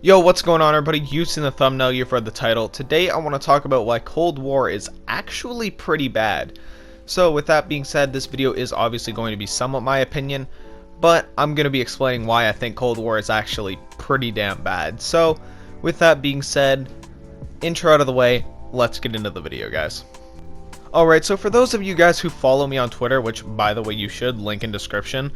Yo, what's going on everybody? You've seen the thumbnail, you've read the title. Today I want to talk about why Cold War is actually pretty bad. So with that being said, this video is obviously going to be somewhat my opinion, but I'm going to be explaining why I think Cold War is actually pretty damn bad. So with that being said, intro out of the way, let's get into the video, guys. Alright, so for those of you guys who follow me on Twitter, which by the way you should, link in description,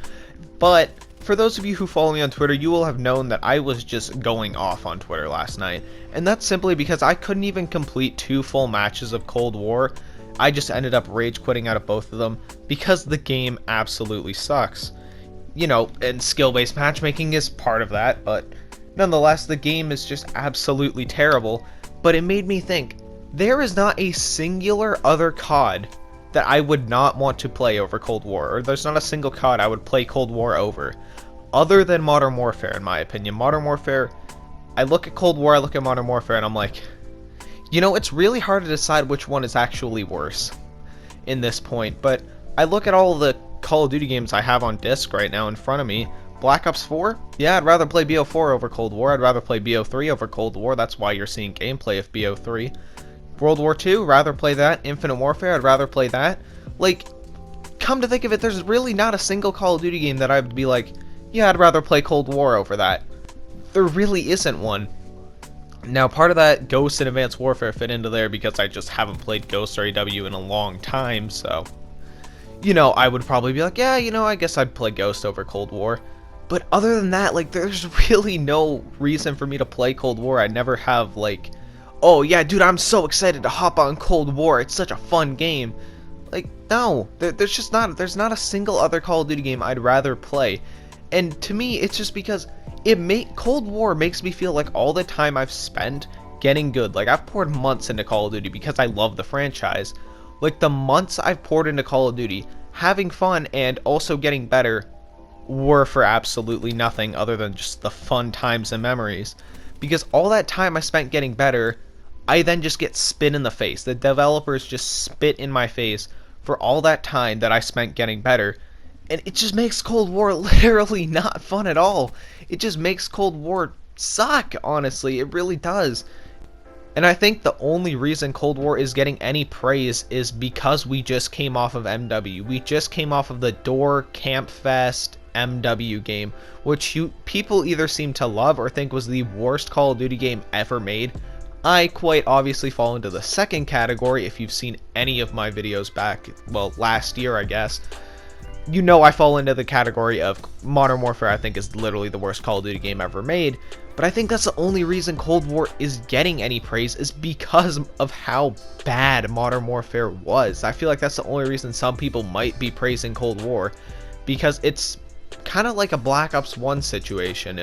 but for those of you who follow me on Twitter, you will have known that I was just going off on Twitter last night, and that's simply because I couldn't even complete 2 full matches of Cold War. I just ended up rage quitting out of both of them because the game absolutely sucks. You know, and skill-based matchmaking is part of that, but nonetheless, the game is just absolutely terrible. But it made me think, there is not a singular other COD that I would not want to play over Cold War, or there's not a single COD I would play Cold War over, other than Modern Warfare, in my opinion. Modern Warfare, I look at Cold War, I look at Modern Warfare, and I'm like, you know, it's really hard to decide which one is actually worse in this point, but I look at all the Call of Duty games I have on disc right now in front of me. Black Ops 4? Yeah, I'd rather play BO4 over Cold War, I'd rather play BO3 over Cold War, that's why you're seeing gameplay of BO3. World War II, rather play that. Infinite Warfare, I'd rather play that. Like, come to think of it, there's really not a single Call of Duty game that I'd be like, yeah, I'd rather play Cold War over that. There really isn't one. Now, part of that, Ghost and Advanced Warfare fit into there because I just haven't played Ghost or AW in a long time, so, you know, I would probably be like, yeah, you know, I guess I'd play Ghost over Cold War. But other than that, like, there's really no reason for me to play Cold War. I'd never have, like, oh yeah, dude, I'm so excited to hop on Cold War, it's such a fun game. Like, no, there's not a single other Call of Duty game I'd rather play. And to me, it's just because Cold War makes me feel like all the time I've spent getting good. Like, I've poured months into Call of Duty because I love the franchise. Like, the months I've poured into Call of Duty, having fun and also getting better, were for absolutely nothing other than just the fun times and memories. Because all that time I spent getting better, I then just get spit in the face. The developers just spit in my face for all that time that I spent getting better. And it just makes Cold War literally not fun at all. It just makes Cold War suck, honestly. It really does. And I think the only reason Cold War is getting any praise is because we just came off of MW. We just came off of the Door Campfest MW game, which people either seem to love or think was the worst Call of Duty game ever made. I quite obviously fall into the second category. If you've seen any of my videos back, well, last year I guess, you know I fall into the category of Modern Warfare. I think is literally the worst Call of Duty game ever made, but I think that's the only reason Cold War is getting any praise is because of how bad Modern Warfare was. I feel like that's the only reason some people might be praising Cold War, because it's kind of like a Black Ops 1 situation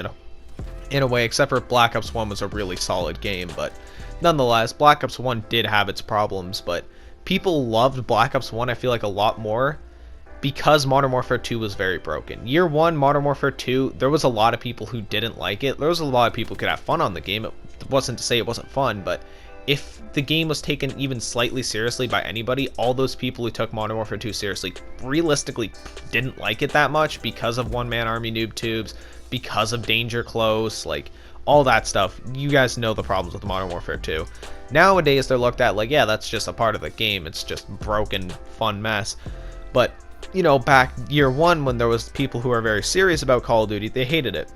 in a way, except for Black Ops 1 was a really solid game, but nonetheless, Black Ops 1 did have its problems, but people loved Black Ops 1, I feel like, a lot more because Modern Warfare 2 was very broken. Year 1, Modern Warfare 2, there was a lot of people who didn't like it. There was a lot of people who could have fun on the game. It wasn't to say it wasn't fun, but if the game was taken even slightly seriously by anybody, all those people who took Modern Warfare 2 seriously realistically didn't like it that much because of one-man army noob tubes, because of danger close, like all that stuff. You guys know the problems with Modern Warfare 2. Nowadays they're looked at like, yeah, that's just a part of the game, it's just broken fun mess. But you know, back year 1 when there was people who were very serious about Call of Duty, they hated it.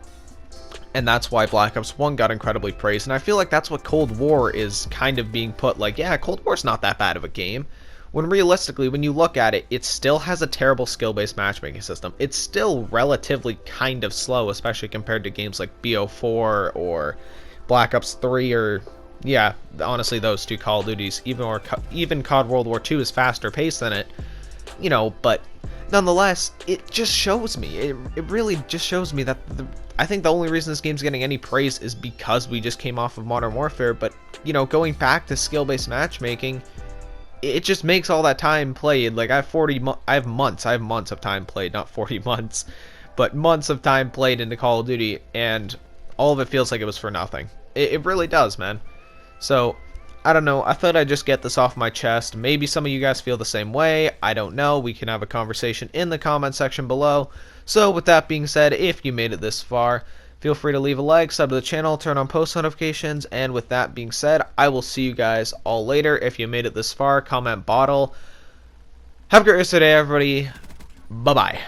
And that's why Black Ops 1 got incredibly praised, and I feel like that's what Cold War is kind of being put like, yeah, Cold War's not that bad of a game. When realistically, when you look at it, it still has a terrible skill-based matchmaking system. It's still relatively kind of slow, especially compared to games like BO4 or Black Ops 3 or, yeah, honestly, those two Call of Duties. Even COD World War II is faster paced than it, you know, but nonetheless, it just shows me, it really just shows me that I think the only reason this game's getting any praise is because we just came off of Modern Warfare. But, you know, going back to skill-based matchmaking, it just makes all that time played. Like, I have months of time played, not 40 months, but months of time played into Call of Duty, and all of it feels like it was for nothing. It really does, man. So, I don't know, I thought I'd just get this off my chest. Maybe some of you guys feel the same way, I don't know. We can have a conversation in the comment section below. So with that being said, if you made it this far, Feel free to leave a like, sub to the channel, turn on post notifications, and with that being said, I will see you guys all later. If you made it this far, comment bottle. Have a great rest of the day, everybody. Bye-bye.